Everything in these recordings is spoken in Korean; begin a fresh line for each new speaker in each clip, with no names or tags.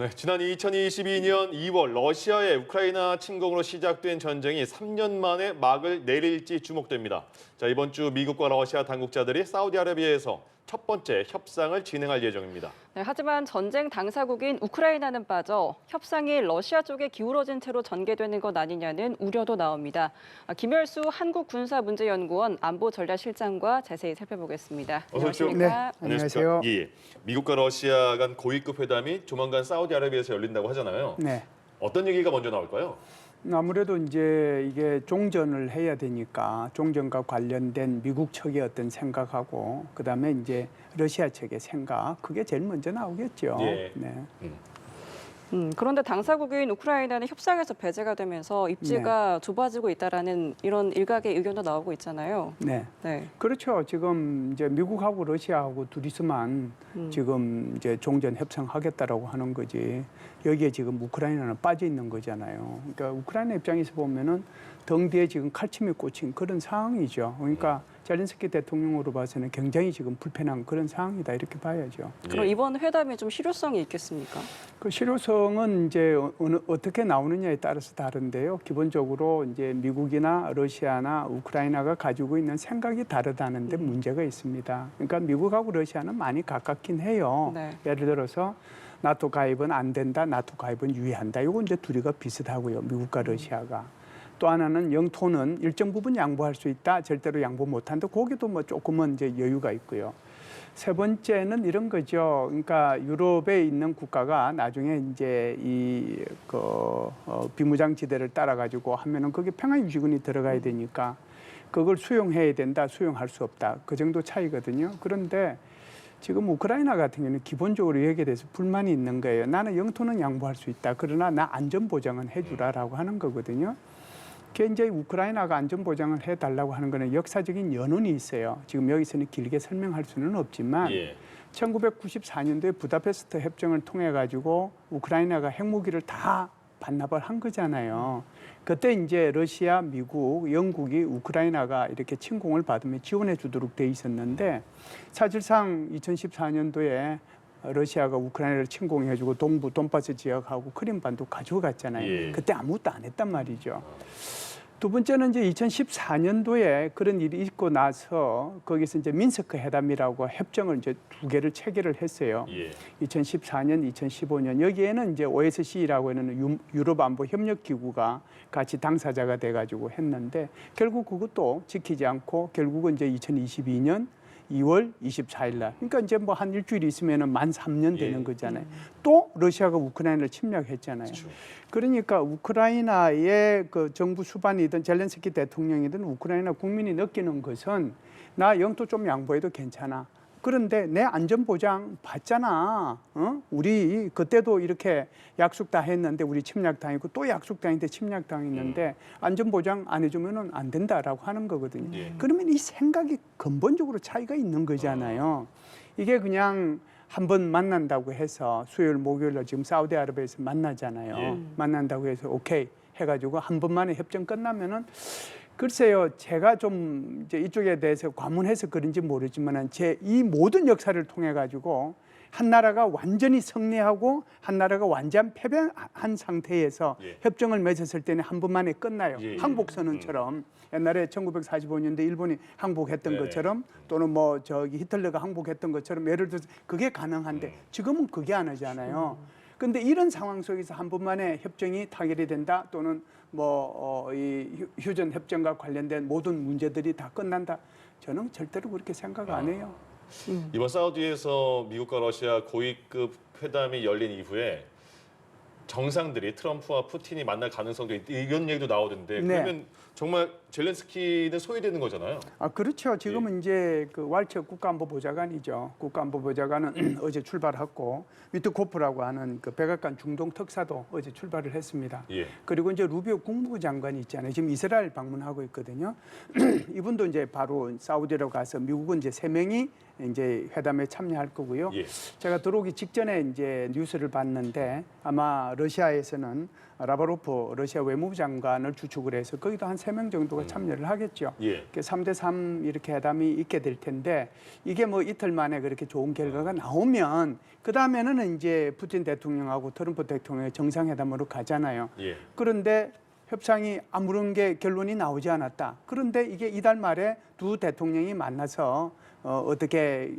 네, 지난 2022년 2월 러시아의 우크라이나 침공으로 시작된 전쟁이 3년 만에 막을 내릴지 주목됩니다. 자, 이번 주 미국과 러시아 당국자들이 사우디아라비아에서 첫 번째 협상을 진행할 예정입니다.
네, 하지만 전쟁 당사국인 우크라이나는 빠져 협상이 러시아 쪽에 기울어진 채로 전개되는 것 아니냐는 우려도 나옵니다. 김열수 한국군사문제연구원 안보전략실장과 자세히 살펴보겠습니다.
어서 오십시오.
안녕하십니까?
네, 안녕하세요.
예, 미국과 러시아 간 고위급 회담이 조만간 사우디아라비아에서 열린다고 하잖아요.
네.
어떤 얘기가 먼저 나올까요?
아무래도 이제 이게 종전을 해야 되니까 종전과 관련된 미국 측의 어떤 생각하고 그다음에 이제 러시아 측의 생각 그게 제일 먼저 나오겠죠.
예.
네.
그런데 당사국인 우크라이나는 협상에서 배제가 되면서 입지가 좁아지고 있다라는 이런 일각의 의견도 나오고 있잖아요.
네.
네.
그렇죠. 지금 이제 미국하고 러시아하고 둘이서만 지금 이제 종전 협상하겠다라고 하는 거지. 여기에 지금 우크라이나는 빠져 있는 거잖아요. 그러니까 우크라이나 입장에서 보면은 등 뒤에 지금 칼침이 꽂힌 그런 상황이죠. 그러니까 젤렌스키 대통령으로 봐서는 굉장히 지금 불편한 그런 상황이다 이렇게 봐야죠.
그럼 이번 회담이 좀 실효성이 있겠습니까?
그 실효성은 이제 어떻게 나오느냐에 따라서 다른데요. 기본적으로 이제 미국이나 러시아나 우크라이나가 가지고 있는 생각이 다르다는 데 문제가 있습니다. 그러니까 미국하고 러시아는 많이 가깝긴 해요.
네.
예를 들어서 나토 가입은 안 된다, 나토 가입은 유의한다. 이건 이제 둘이가 비슷하고요. 미국과 러시아가. 또 하나는 영토는 일정 부분 양보할 수 있다, 절대로 양보 못한다. 거기도 뭐 조금은 이제 여유가 있고요. 세 번째는 이런 거죠. 그러니까 유럽에 있는 국가가 나중에 이제 비무장지대를 따라 가지고 하면은 거기 평화유지군이 들어가야 되니까 그걸 수용해야 된다, 수용할 수 없다. 그 정도 차이거든요. 그런데 지금 우크라이나 같은 경우는 기본적으로 여기에 대해서 불만이 있는 거예요. 나는 영토는 양보할 수 있다. 그러나 나 안전 보장은 해주라라고 하는 거거든요. 현재 우크라이나가 안전 보장을 해달라고 하는 것은 역사적인 연원이 있어요. 지금 여기서는 길게 설명할 수는 없지만 1994년도에 부다페스트 협정을 통해 가지고 우크라이나가 핵무기를 다 반납을 한 거잖아요. 그때 이제 러시아, 미국, 영국이 우크라이나가 이렇게 침공을 받으면 지원해 주도록 돼 있었는데 사실상 2014년도에 러시아가 우크라이나를 침공해주고 동부 돈바스 지역하고 크림반도 가져갔잖아요. 그때 아무것도 안 했단 말이죠. 두 번째는 이제 2014년도에 그런 일이 있고 나서 거기서 이제 민스크 회담이라고 협정을 이제 두 개를 체결을 했어요. 2014년, 2015년 여기에는 이제 OSCE라고 하는 유럽 안보 협력 기구가 같이 당사자가 돼가지고 했는데 결국 그것도 지키지 않고 결국은 이제 2022년 2월 24일 날. 그러니까 이제 뭐 한 일주일 있으면은 만 3년 되는 거잖아요. 또 러시아가 우크라이나를 침략했잖아요.
그렇죠.
그러니까 우크라이나의 그 정부 수반이든 젤렌스키 대통령이든 우크라이나 국민이 느끼는 것은 나 영토 좀 양보해도 괜찮아. 그런데 내 안전보장 받잖아. 우리 그때도 이렇게 약속 다 했는데 우리 침략당했고 또 약속 당했는데 침략당했는데 안전보장 안 해주면 안 된다라고 하는 거거든요. 그러면 이 생각이 근본적으로 차이가 있는 거잖아요. 이게 그냥 한번 만난다고 해서 수요일, 목요일로 지금 사우디아라비아에서 만나잖아요. 만난다고 해서 오케이 해가지고 한 번만에 협정 끝나면은 글쎄요, 제가 좀 이제 이쪽에 대해서 과문해서 그런지 모르지만 제 이 모든 역사를 통해 가지고 한 나라가 완전히 승리하고 한 나라가 완전 패배한 상태에서 협정을 맺었을 때는 한 번만에 끝나요. 항복선언처럼 옛날에 1945년대 일본이 항복했던 것처럼 또는 뭐 저기 히틀러가 항복했던 것처럼 예를 들어서 그게 가능한데 지금은 그게 안 하잖아요. 근데 이런 상황 속에서 한 번만에 협정이 타결이 된다 또는 이 휴전 협정과 관련된 모든 문제들이 다 끝난다. 저는 절대로 그렇게 생각 안 해요.
이번 사우디에서 미국과 러시아 고위급 회담이 열린 이후에 정상들이 트럼프와 푸틴이 만날 가능성도 이런 얘기도 나오던데 그러면 정말 젤렌스키는 소외되는 거잖아요.
아 그렇죠. 지금은 이제 그 왈처 국가안보보좌관이죠. 국가안보보좌관은 어제 출발했고 위트코프라고 하는 그 백악관 중동 특사도 어제 출발을 했습니다. 그리고 이제 루비오 국무부 장관이 있잖아요. 지금 이스라엘 방문하고 있거든요. 이분도 이제 바로 사우디로 가서 미국은 이제 3명이 이제 회담에 참여할 거고요. 제가 들어오기 직전에 이제 뉴스를 봤는데 아마 러시아에서는 라바로프 러시아 외무부 장관을 주축을 해서 거기도 한 3명 정도가 미국하고 참여를 하겠죠.
예.
3대3 이렇게 회담이 있게 될 텐데 이게 뭐 이틀 만에 그렇게 좋은 결과가 나오면 그 다음에는 이제 푸틴 대통령하고 트럼프 대통령의 정상회담으로 가잖아요.
예.
그런데 협상이 아무런 게 결론이 나오지 않았다. 그런데 이게 이달 말에 두 대통령이 만나서 어떻게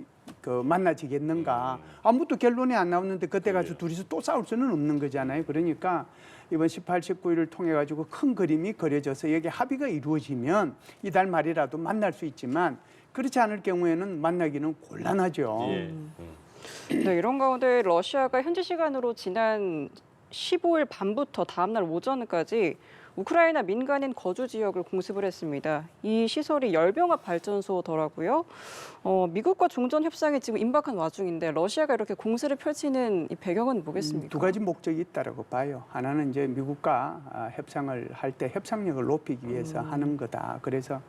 만나지겠는가. 아무것도 결론이 안 나오는데 그때 가서 둘이서 또 싸울 수는 없는 거잖아요. 그러니까 이번 18, 19일을 통해 가지고 큰 그림이 그려져서 여기 합의가 이루어지면 이달 말이라도 만날 수 있지만 그렇지 않을 경우에는 만나기는 곤란하죠.
예.
네, 이런 가운데 러시아가 현지 시간으로 지난 15일 밤부터 다음날 오전까지 우크라이나 민간인 거주 지역을 공습을 했습니다. 이 시설이 열병합 발전소더라고요. 미국과 종전 협상이 지금 임박한 와중인데 러시아가 이렇게 공세를 펼치는 이 배경은 뭐겠습니까?
두 가지 목적이 있다라고 봐요. 하나는 이제 미국과 협상을 할 때 협상력을 높이기 위해서 하는 거다. 그래서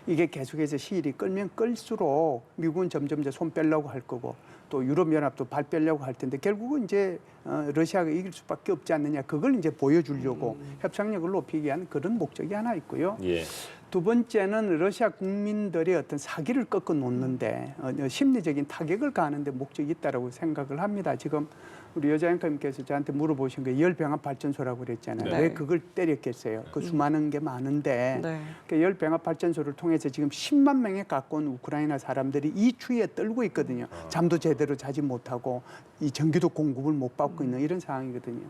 이게 계속해서 시일이 끌면 끌수록 미국은 점점 이제 손 빼려고 할 거고 또 유럽연합도 발 빼려고 할 텐데 결국은 이제 러시아가 이길 수밖에 없지 않느냐. 그걸 이제 보여주려고 협상력을 높이기 위한 그런 목적이 하나 있고요.
예.
두 번째는 러시아 국민들의 어떤 사기를 꺾어 놓는데 심리적인 타격을 가하는데 목적이 있다라고 생각을 합니다. 지금 우리 여자 앵커님께서 저한테 물어보신 게 열병합 발전소라고 그랬잖아요.
네.
왜 그걸 때렸겠어요? 그 수많은 게 많은데
네.
그 열병합 발전소를 통해서 지금 10만 명에 가까운 우크라이나 사람들이 이 추위에 떨고 있거든요. 잠도 제대로 자지 못하고 이 전기도 공급을 못 받고 있는 이런 상황이거든요.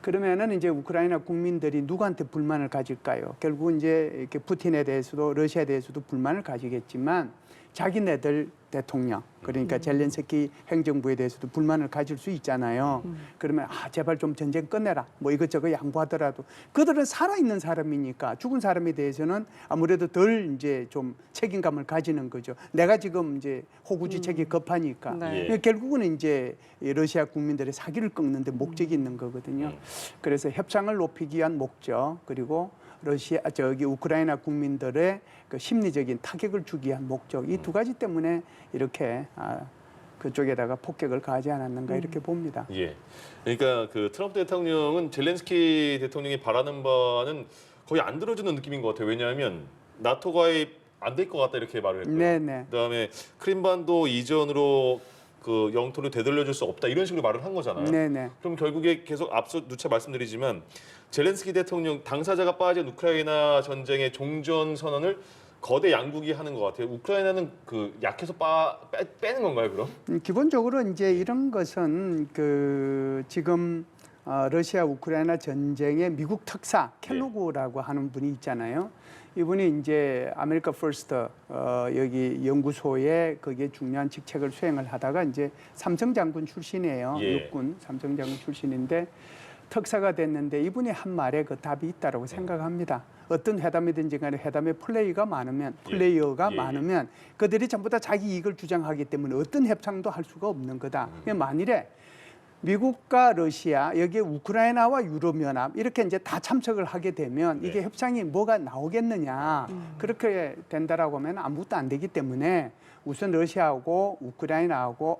그러면은 이제 우크라이나 국민들이 누구한테 불만을 가질까요? 결국은 이제 이렇게 푸틴에 대해서도 러시아에 대해서도 불만을 가지겠지만 자기네들 대통령 그러니까 젤렌스키 행정부에 대해서도 불만을 가질 수 있잖아요. 그러면 제발 좀 전쟁 끝내라. 뭐 이것저것 양보하더라도 그들은 살아있는 사람이니까 죽은 사람에 대해서는 아무래도 덜 이제 좀 책임감을 가지는 거죠. 내가 지금 이제 호구지책이 급하니까
네.
결국은 이제 러시아 국민들의 사기를 꺾는데 목적이 있는 거거든요. 그래서 협상을 높이기 위한 목적 그리고 우크라이나 국민들의 그 심리적인 타격을 주기 위한 목적 이 두 가지 때문에 이렇게 그쪽에다가 폭격을 가하지 않았는가 이렇게 봅니다.
예. 그러니까 그 트럼프 대통령은 젤렌스키 대통령이 바라는 바는 거의 안 들어주는 느낌인 것 같아요. 왜냐하면 나토 가입 안 될 것 같다 이렇게 말을 했고요.
네네.
그다음에 크림반도 이전으로 그 영토를 되돌려줄 수 없다 이런 식으로 말을 한 거잖아요.
네네.
그럼 결국에 계속 앞서 누차 말씀드리지만 젤렌스키 대통령 당사자가 빠진 우크라이나 전쟁의 종전 선언을 거대 양국이 하는 것 같아요. 우크라이나는 그 약해서 빼는 건가요, 그럼?
기본적으로 이제 이런 것은 그 지금 러시아 우크라이나 전쟁의 미국 특사 켈로그라고 하는 분이 있잖아요. 이분이 이제 아메리카 퍼스트 여기 연구소에 거기에 중요한 직책을 수행을 하다가 이제 삼성 장군 출신이에요.
예.
육군 삼성 장군 출신인데 특사가 됐는데 이분이 한 말에 그 답이 있다라고 생각합니다. 어떤 회담이든지 간에 회담에 플레이어가 많으면 많으면 그들이 전부 다 자기 이익을 주장하기 때문에 어떤 협상도 할 수가 없는 거다. 만일에 미국과 러시아 여기에 우크라이나와 유럽연합 이렇게 이제 다 참석을 하게 되면 이게 협상이 뭐가 나오겠느냐 그렇게 된다라고 하면 아무것도 안 되기 때문에 우선 러시아하고 우크라이나하고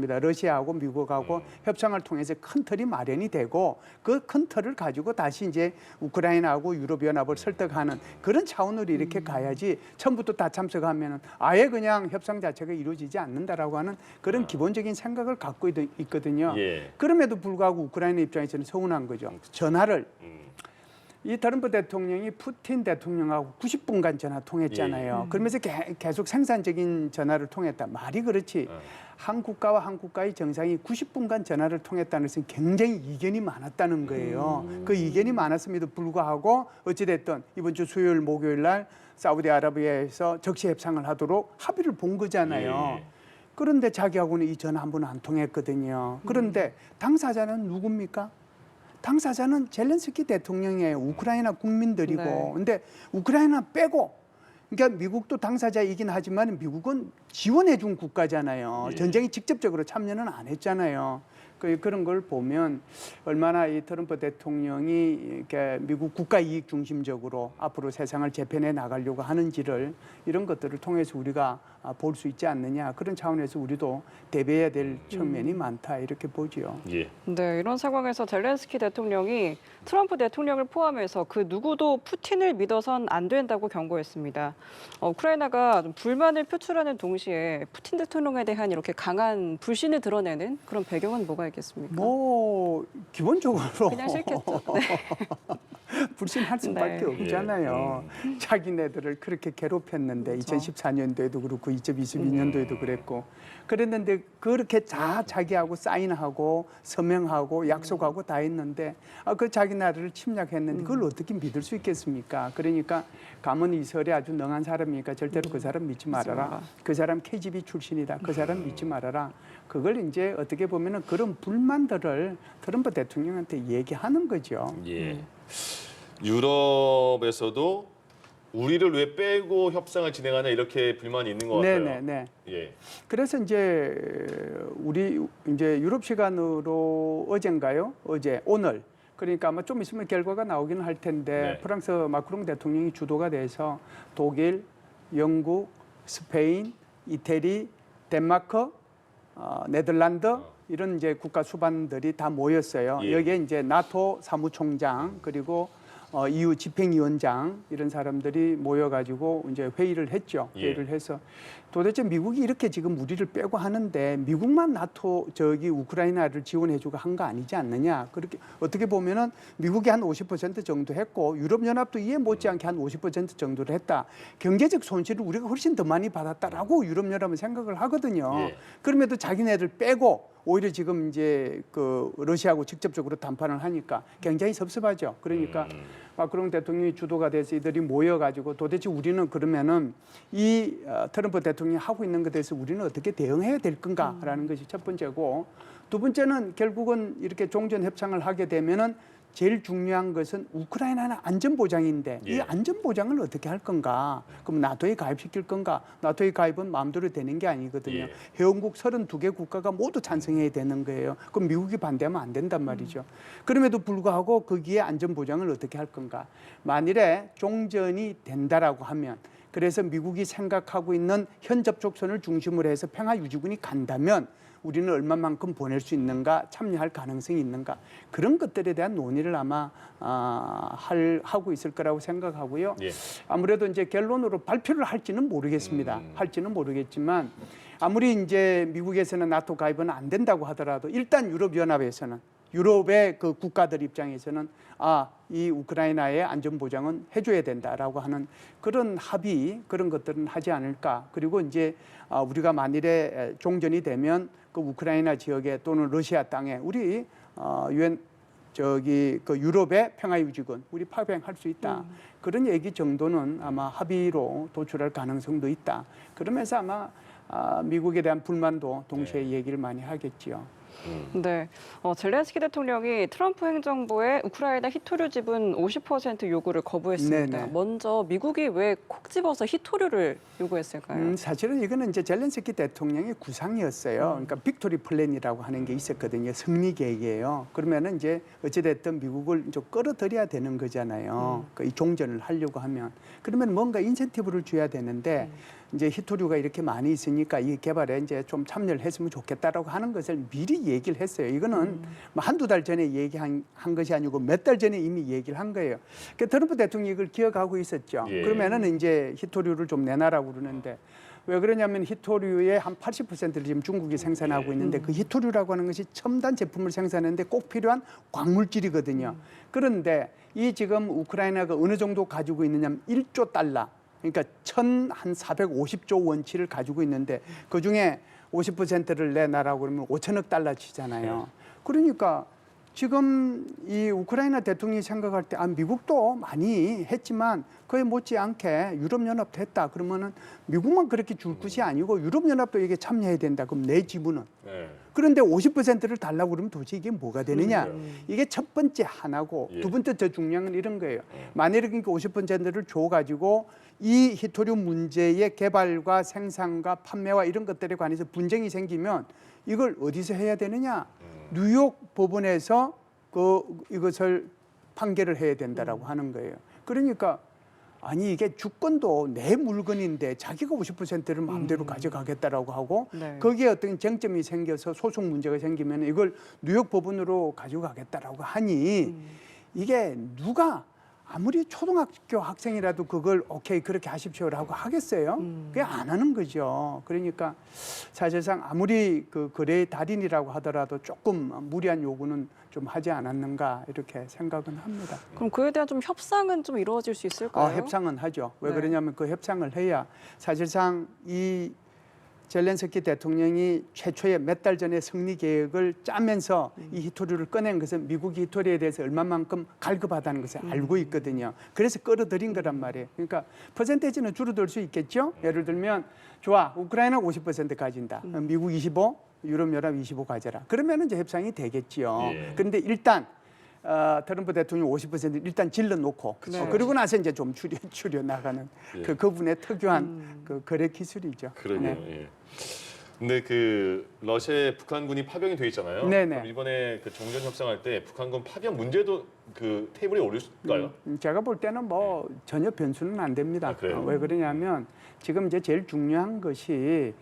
러시아하고 미국하고 협상을 통해서 큰 틀이 마련이 되고 그 큰 틀을 가지고 다시 이제 우크라이나하고 유럽연합을 설득하는 그런 차원으로 이렇게 가야지 처음부터 다 참석하면은 아예 그냥 협상 자체가 이루어지지 않는다라고 하는 그런 기본적인 생각을 갖고 있거든요.
예.
그럼에도 불구하고 우크라이나 입장에서는 서운한 거죠. 전화를 이 트럼프 대통령이 푸틴 대통령하고 90분간 전화 통했잖아요. 그러면서 계속 생산적인 전화를 통했다. 말이 그렇지. 한 국가와 한 국가의 정상이 90분간 전화를 통했다는 것은 굉장히 이견이 많았다는 거예요. 그 이견이 많았음에도 불구하고 어찌됐든 이번 주 수요일 목요일 날 사우디아라비아에서 적시 협상을 하도록 합의를 본 거잖아요.
예.
그런데 자기하고는 이 전화 한 번 안 통했거든요. 그런데 당사자는 누굽니까? 당사자는 젤렌스키 대통령이에요. 우크라이나 국민들이고.
네.
근데 우크라이나 빼고 그러니까 미국도 당사자이긴 하지만 미국은 지원해 준 국가잖아요.
예.
전쟁에 직접적으로 참여는 안 했잖아요. 그런 걸 보면 얼마나 이 트럼프 대통령이 이렇게 미국 국가 이익 중심적으로 앞으로 세상을 재편해 나가려고 하는지를 이런 것들을 통해서 우리가 볼 수 있지 않느냐. 그런 차원에서 우리도 대비해야 될 측면이 많다 이렇게 보죠.
예.
네, 이런 상황에서 젤렌스키 대통령이 트럼프 대통령을 포함해서 그 누구도 푸틴을 믿어선 안 된다고 경고했습니다. 우크라이나가 좀 불만을 표출하는 동시에 푸틴 대통령에 대한 이렇게 강한 불신을 드러내는 그런 배경은 뭐가 있겠습니까?
뭐 기본적으로
그냥 싫겠죠. 네.
불신할 수밖에
네.
없잖아요. 자기네들을 그렇게 괴롭혔는데
그렇죠.
2014년도에도 그렇고 2022년도에도 그랬고 그랬는데 그렇게 자기하고 사인하고 서명하고 약속하고 다 했는데 그 자기 나라를 침략했는데 그걸 어떻게 믿을 수 있겠습니까? 그러니까 가문 이설에 아주 능한 사람이니까 절대로 그 사람 믿지 말아라.
맞습니다.
그 사람 KGB 출신이다. 그 사람 믿지 말아라. 그걸 이제 어떻게 보면은 그런 불만들을 트럼프 대통령한테 얘기하는 거죠.
예. 유럽에서도 우리를 왜 빼고 협상을 진행하냐 이렇게 불만이 있는 것 같아요.
네네네.
예.
그래서 이제 우리 이제 유럽 시간으로 어젠가요? 어제 오늘 그러니까 아마 좀 있으면 결과가 나오기는 할 텐데
네.
프랑스 마크롱 대통령이 주도가 돼서 독일, 영국, 스페인, 이태리, 덴마크, 네덜란드 이런 이제 국가 수반들이 다 모였어요.
예.
여기에 이제 나토 사무총장 그리고 EU 집행위원장 이런 사람들이 모여가지고 이제 회의를 했죠.
예.
회의를 해서 도대체 미국이 이렇게 지금 우리를 빼고 하는데 미국만 나토 우크라이나를 지원해주고 한 거 아니지 않느냐. 그렇게 어떻게 보면은 미국이 한 50% 정도 했고 유럽연합도 이에 못지않게 한 50% 정도를 했다. 경제적 손실을 우리가 훨씬 더 많이 받았다라고 유럽연합은 생각을 하거든요.
예.
그럼에도 자기네들 빼고 오히려 지금 이제 그 러시아하고 직접적으로談판을 하니까 굉장히 섭섭하죠. 그러니까 마크롱 대통령이 주도가 돼서 이들이 모여가지고 도대체 우리는 그러면은 이 트럼프 대통령이 하고 있는 것에 대해서 우리는 어떻게 대응해야 될 건가라는 것이 첫 번째고 두 번째는 결국은 이렇게 종전 협상을 하게 되면은 제일 중요한 것은 우크라이나는 안전보장인데
예.
이 안전보장을 어떻게 할 건가? 그럼 나토에 가입시킬 건가? 나토에 가입은 마음대로 되는 게 아니거든요.
예.
회원국 32개 국가가 모두 찬성해야 되는 거예요. 그럼 미국이 반대하면 안 된단 말이죠. 그럼에도 불구하고 거기에 안전보장을 어떻게 할 건가? 만일에 종전이 된다라고 하면 그래서 미국이 생각하고 있는 현 접촉선을 중심으로 해서 평화유지군이 간다면 우리는 얼마만큼 보낼 수 있는가, 참여할 가능성이 있는가 그런 것들에 대한 논의를 아마 하고 있을 거라고 생각하고요.
예.
아무래도 이제 결론으로 발표를 할지는 모르겠습니다. 할지는 모르겠지만 아무리 이제 미국에서는 나토 가입은 안 된다고 하더라도 일단 유럽연합에서는 유럽의 그 국가들 입장에서는 이 우크라이나의 안전 보장은 해줘야 된다라고 하는 그런 합의 그런 것들은 하지 않을까. 그리고 이제 우리가 만일에 종전이 되면 그 우크라이나 지역에 또는 러시아 땅에 우리 유엔 그 유럽의 평화유지군 우리 파병할 수 있다. 그런 얘기 정도는 아마 합의로 도출할 가능성도 있다. 그러면서 아마 미국에 대한 불만도 동시에 얘기를 많이 하겠지요.
네, 젤렌스키 대통령이 트럼프 행정부의 우크라이나 히토류 지분 50% 요구를 거부했습니다.
네네.
먼저 미국이 왜 콕 집어서 히토류를 요구했을까요?
사실은 이거는 이제 젤렌스키 대통령의 구상이었어요. 그러니까 빅토리 플랜이라고 하는 게 있었거든요. 승리 계획이에요. 그러면은 이제 어찌됐든 미국을 좀 끌어들여야 되는 거잖아요. 이 종전을 하려고 하면 그러면 뭔가 인센티브를 줘야 되는데. 이제 히토류가 이렇게 많이 있으니까 이 개발에 이제 좀 참여를 했으면 좋겠다라고 하는 것을 미리 얘기를 했어요. 이거는 뭐 한두 달 전에 얘기한 것이 아니고 몇 달 전에 이미 얘기를 한 거예요. 그러니까 트럼프 대통령이 이걸 기억하고 있었죠.
예.
그러면은 이제 히토류를 좀 내놔라고 그러는데 왜 그러냐면 히토류의 한 80%를 지금 중국이 생산하고 있는데 그 히토류라고 하는 것이 첨단 제품을 생산하는데 꼭 필요한 광물질이거든요. 그런데 이 지금 우크라이나가 어느 정도 가지고 있느냐면 1조 달러. 그러니까 1,450조 원치를 가지고 있는데 그중에 50%를 내놔라고 그러면 5천억 달러치잖아요. 그러니까 지금 이 우크라이나 대통령이 생각할 때 미국도 많이 했지만 그에 못지않게 유럽연합도 했다. 그러면은 미국만 그렇게 줄 것이 아니고 유럽연합도 이게 참여해야 된다. 그럼 내 지분은.
네.
그런데 50%를 달라고 그러면 도대체 이게 뭐가 되느냐. 이게 첫 번째 하나고
예.
두 번째 더 중요한 건 이런 거예요. 만약에 그러니까 50%를 줘가지고 이 히토류 문제의 개발과 생산과 판매와 이런 것들에 관해서 분쟁이 생기면 이걸 어디서 해야 되느냐. 뉴욕 법원에서 이것을 판결을 해야 된다라고 하는 거예요. 그러니까 아니 이게 주권도 내 물건인데 자기가 50%를 마음대로 가져가겠다라고 하고
네.
거기에 어떤 쟁점이 생겨서 소송 문제가 생기면 이걸 뉴욕 법원으로 가지고 가겠다라고 하니 이게 누가 아무리 초등학교 학생이라도 그걸 오케이 그렇게 하십시오라고 하겠어요? 그게 안 하는 거죠. 그러니까 사실상 아무리 그 거래의 달인이라고 하더라도 조금 무리한 요구는 좀 하지 않았는가 이렇게 생각은 합니다.
그럼 그에 대한 좀 협상은 좀 이루어질 수 있을까요?
협상은 하죠. 왜
네.
그러냐면 그 협상을 해야 사실상 이 젤렌스키 대통령이 최초의 몇 달 전에 승리 계획을 짜면서 이 히토리를 꺼낸 것은 미국이 히토리에 대해서 얼마만큼 갈급하다는 것을 알고 있거든요. 그래서 끌어들인 거란 말이에요. 그러니까 퍼센테이지는 줄어들 수 있겠죠. 예를 들면 좋아, 우크라이나 50% 가진다. 미국 25, 유럽연합 25 가져라. 그러면 이제 협상이 되겠지요.
예.
그런데 일단 트럼프 대통령 50% 일단 질러놓고 그리고 나서 이제 좀 줄여 나가는
예.
그분의 특유한 그 거래 기술이죠.
그러네요.
네.
예. 근데 그 러시아에 북한군이 파병이 돼 있잖아요.
네네.
그럼 이번에 그 종전 협상할 때 북한군 파병 문제도 그 테이블에 오를까요?
제가 볼 때는 뭐 전혀 변수는 안 됩니다.
아, 그래요?
왜 그러냐면 지금 이제 제일 중요한 것이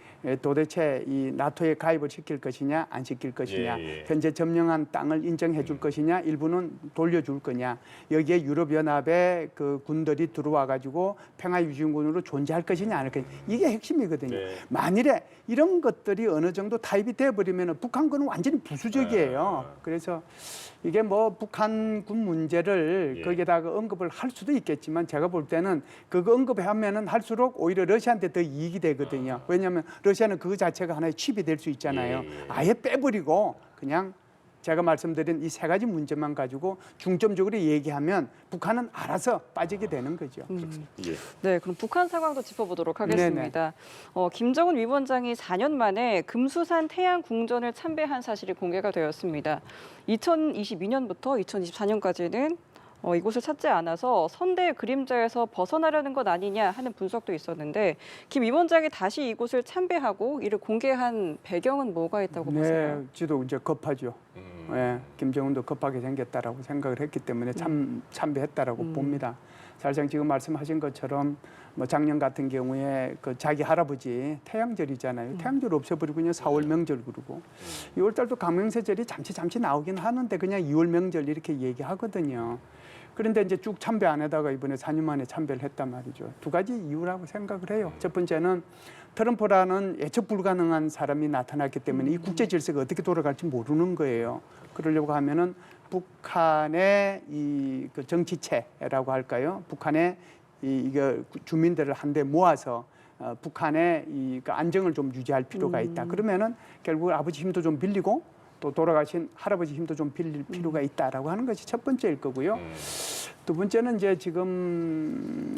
도대체 이 나토에 가입을 시킬 것이냐 안 시킬 것이냐
예.
현재 점령한 땅을 인정해 줄 것이냐 일부는 돌려줄 거냐 여기에 유럽연합의 그 군들이 들어와 가지고 평화유지군으로 존재할 것이냐 안 할 것이냐 이게 핵심이거든요.
네.
만일에 이런 것들이 어느 정도 타입이 돼버리면 북한군은 완전히 부수적이에요. 그래서 이게 뭐 북한군 문제를
예.
거기에다가 언급을 할 수도 있겠지만 제가 볼 때는 그거 언급하면은 할수록 오히려 러시아한테 더 이익이 되거든요. 왜냐하면 러시아는 그 자체가 하나의 칩이 될 수 있잖아요.
예.
아예 빼버리고 그냥 제가 말씀드린 이 세 가지 문제만 가지고 중점적으로 얘기하면 북한은 알아서 빠지게 되는 거죠.
예.
네, 그럼 북한 상황도 짚어보도록 하겠습니다. 김정은 위원장이 4년 만에 금수산 태양 궁전을 참배한 사실이 공개가 되었습니다. 2022년부터 2024년까지는 이곳을 찾지 않아서 선대의 그림자에서 벗어나려는 것 아니냐 하는 분석도 있었는데 김 위원장이 다시 이곳을 참배하고 이를 공개한 배경은 뭐가 있다고 보세요?
네, 지도 이제 급하죠. 예, 김정은도 급하게 생겼다라고 생각을 했기 때문에 참배했다라고 봅니다. 사실상 지금 말씀하신 것처럼 뭐 작년 같은 경우에 그 자기 할아버지 태양절이잖아요. 태양절 없애버리고 그냥 4월 명절 그러고 6월 달도 강명세절이 잠시 나오긴 하는데 그냥 2월 명절 이렇게 얘기하거든요. 그런데 이제 쭉 참배 안 하다가 이번에 4년 만에 참배를 했단 말이죠. 두 가지 이유라고 생각을 해요. 첫 번째는 트럼프라는 예측 불가능한 사람이 나타났기 때문에 이 국제 질서가 어떻게 돌아갈지 모르는 거예요. 그러려고 하면은 북한의 그 정치체라고 할까요? 북한의 이거 주민들을 한데 모아서 북한의 그 안정을 좀 유지할 필요가 있다. 그러면은 결국 아버지 힘도 좀 빌리고 또 돌아가신 할아버지 힘도 좀 빌릴 필요가 있다라고 하는 것이 첫 번째일 거고요. 두 번째는 이제 지금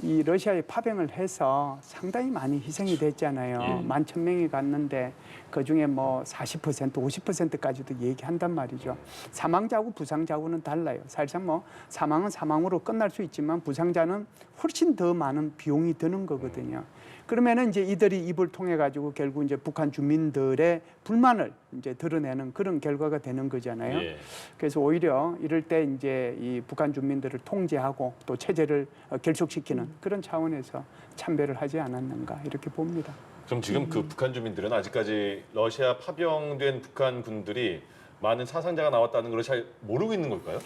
이 러시아에 파병을 해서 상당히 많이 희생이 됐잖아요. 11,000명이 갔는데 그중에 뭐 40%, 50%까지도 얘기한단 말이죠. 사망자하고 부상자하고는 달라요. 사실상 뭐 사망은 사망으로 끝날 수 있지만 부상자는 훨씬 더 많은 비용이 드는 거거든요. 그러면은 이제 이들이 입을 통해 가지고 결국 이제 북한 주민들의 불만을 이제 드러내는 그런 결과가 되는 거잖아요.
예.
그래서 오히려 이럴 때 이제 이 북한 주민들을 통제하고 또 체제를 결속시키는 그런 차원에서 참배를 하지 않았는가 이렇게 봅니다.
그럼 지금 그 북한 주민들은 아직까지 러시아 파병된 북한 군들이 많은 사상자가 나왔다는 걸 잘 모르고 있는 걸까요?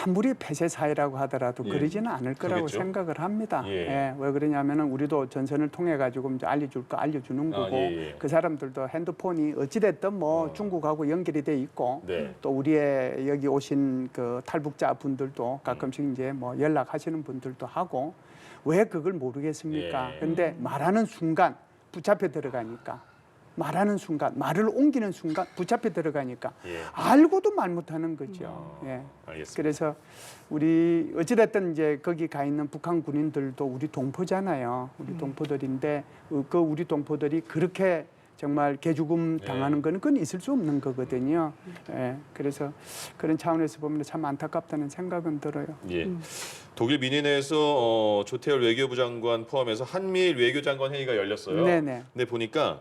아무리 폐쇄 사회라고 하더라도
예.
그러지는 않을 거라고
그러겠죠.
생각을 합니다.
예.
예. 왜 그러냐면은 우리도 전선을 통해 가지고 이제 알려줄 거 알려주는 거고
예.
그 사람들도 핸드폰이 어찌됐든 뭐 중국하고 연결이 돼 있고
네.
또 우리의 여기 오신 그 탈북자 분들도 가끔씩 이제 뭐 연락하시는 분들도 하고 왜 그걸 모르겠습니까?
예.
근데 말하는 순간 붙잡혀 들어가니까. 말하는 순간, 말을 옮기는 순간 붙잡혀 들어가니까
예.
알고도 말 못하는 거죠. 예.
알겠습니다.
그래서 우리 어찌됐든 이제 거기 가 있는 북한 군인들도 우리 동포잖아요. 우리 동포들인데 그 우리 동포들이 그렇게 정말 개죽음
네.
당하는 거는 그건 있을 수 없는 거거든요. 예, 그래서 그런 차원에서 보면 참 안타깝다는 생각은 들어요.
예. 독일 미넨에서 조태열 외교부 장관 포함해서 한미일 외교장관 회의가 열렸어요.
네네.
근데 보니까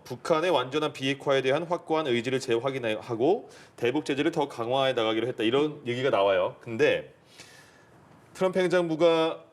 북한의 완전한 비핵화에 대한 확고한 의지를 재확인하고 대북 제재를 더 강화해 나가기로 했다. 이런 얘기가 나와요. 근데 트럼프 행정부가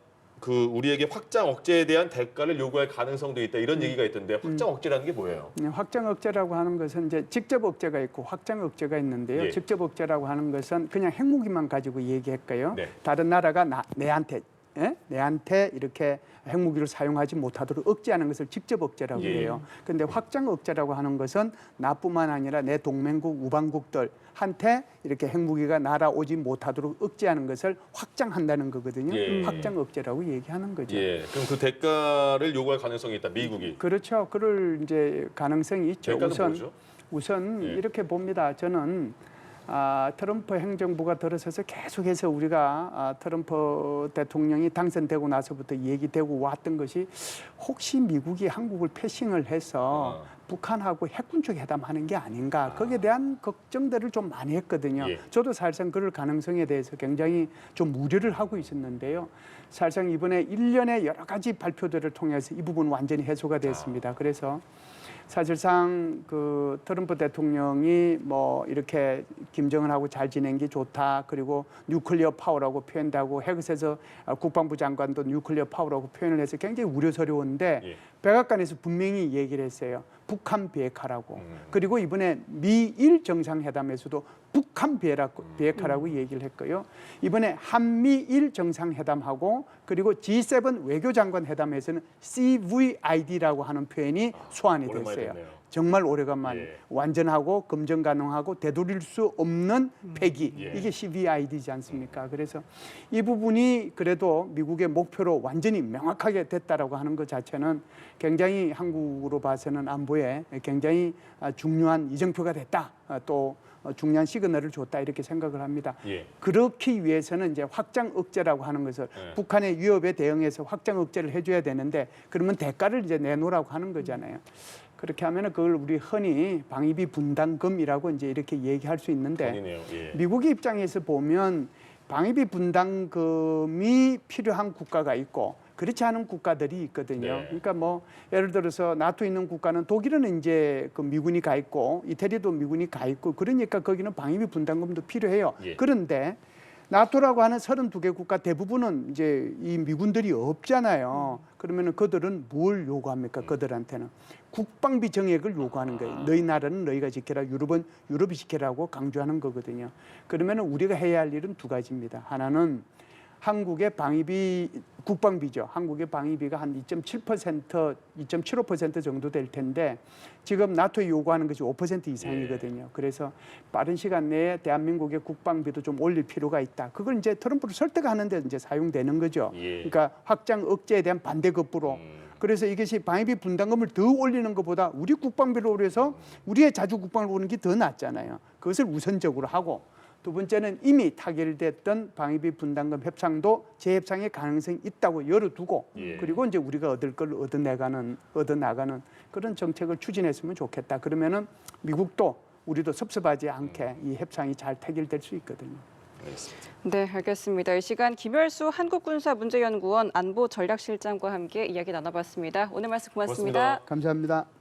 우리에게 확장 억제에 대한 대가를 요구할 가능성도 있다. 이런 얘기가 있던데 확장 억제라는 게 뭐예요?
확장 억제라고 하는 것은 이제 직접 억제가 있고 확장 억제가 있는데요.
예.
직접 억제라고 하는 것은 그냥 핵무기만 가지고 얘기했고요.
네.
다른 나라가 내한테 이렇게 핵무기를 사용하지 못하도록 억제하는 것을 직접 억제라고
예.
해요. 그런데 확장 억제라고 하는 것은 나뿐만 아니라 내 동맹국, 우방국들한테 이렇게 핵무기가 날아오지 못하도록 억제하는 것을 확장한다는 거거든요.
예.
확장 억제라고 얘기하는 거죠.
예. 그럼 그 대가를 요구할 가능성이 있다. 미국이.
그렇죠. 그럴 이제 가능성이 있죠.
대가는 뭐죠?
우선
예.
이렇게 봅니다. 저는 트럼프 행정부가 들어서서 계속해서 우리가 트럼프 대통령이 당선되고 나서부터 얘기되고 왔던 것이 혹시 미국이 한국을 패싱을 해서 북한하고 핵군축 회담하는 게 아닌가 거기에 대한 걱정들을 좀 많이 했거든요.
예.
저도 사실상 그럴 가능성에 대해서 굉장히 좀 우려를 하고 있었는데요. 사실상 이번에 일련의 여러 가지 발표들을 통해서 이 부분 완전히 해소가 됐습니다. 그래서 사실상 그 트럼프 대통령이 뭐 이렇게 김정은하고 잘 지낸 게 좋다. 그리고 뉴클리어 파워라고 표현하고 핵에서 국방부 장관도 뉴클리어 파워라고 표현을 해서 굉장히 우려스러운데
예.
백악관에서 분명히 얘기를 했어요. 북한 비핵화라고. 그리고 이번에 미일 정상회담에서도 북한 비핵화라고 얘기를 했고요. 이번에 한미일 정상회담하고 그리고 G7 외교장관 회담에서는 CVID라고 하는 표현이 소환이
오랜만에
됐어요.
됐네요.
정말 오래간만에
예.
완전하고 검증 가능하고 되돌릴 수 없는 폐기
예.
이게 CVID지 않습니까? 그래서 이 부분이 그래도 미국의 목표로 완전히 명확하게 됐다라고 하는 것 자체는 굉장히 한국으로 봐서는 안보에 굉장히 중요한 이정표가 됐다. 또 중요한 시그널을 줬다 이렇게 생각을 합니다.
예.
그렇기 위해서는 이제 확장 억제라고 하는 것을
예.
북한의 위협에 대응해서 확장 억제를 해줘야 되는데 그러면 대가를 이제 내놓으라고 하는 거잖아요. 그렇게 하면은 그걸 우리 흔히 방위비 분담금이라고 이제 이렇게 얘기할 수 있는데
돈이네요. 예.
미국의 입장에서 보면 방위비 분담금이 필요한 국가가 있고 그렇지 않은 국가들이 있거든요.
네.
그러니까 뭐 예를 들어서 나토 있는 국가는 독일은 이제 그 미군이 가 있고 이태리도 미군이 가 있고 그러니까 거기는 방위비 분담금도 필요해요.
예.
그런데 나토라고 하는 32개 국가 대부분은 이제 이 미군들이 없잖아요. 그러면은 그들은 뭘 요구합니까? 그들한테는 국방비 정액을 요구하는 거예요. 너희 나라는 너희가 지켜라, 유럽은 유럽이 지켜라고 강조하는 거거든요. 그러면은 우리가 해야 할 일은 두 가지입니다. 하나는 한국의 방위비 국방비죠. 한국의 방위비가 한 2.7%, 2.75% 정도 될 텐데 지금 나토에 요구하는 것이 5% 이상이거든요. 그래서 빠른 시간 내에 대한민국의 국방비도 좀 올릴 필요가 있다. 그걸 이제 트럼프를 설득하는 데 이제 사용되는 거죠.
예.
그러니까 확장 억제에 대한 반대급부로. 그래서 이것이 방위비 분담금을 더 올리는 것보다 우리 국방비를 올려서 우리의 자주 국방을 오는 게 더 낫잖아요. 그것을 우선적으로 하고 두 번째는 이미 타결됐던 방위비 분담금 협상도 재협상의 가능성이 있다고 열어두고
예.
그리고 이제 우리가 얻을 걸 얻어나가는 그런 정책을 추진했으면 좋겠다. 그러면은 미국도 우리도 섭섭하지 않게 이 협상이 잘 타결될 수 있거든요.
알겠습니다.
네, 알겠습니다. 이 시간 김열수 한국군사문제연구원 안보전략실장과 함께 이야기 나눠봤습니다. 오늘 말씀 고맙습니다.
고맙습니다.
감사합니다.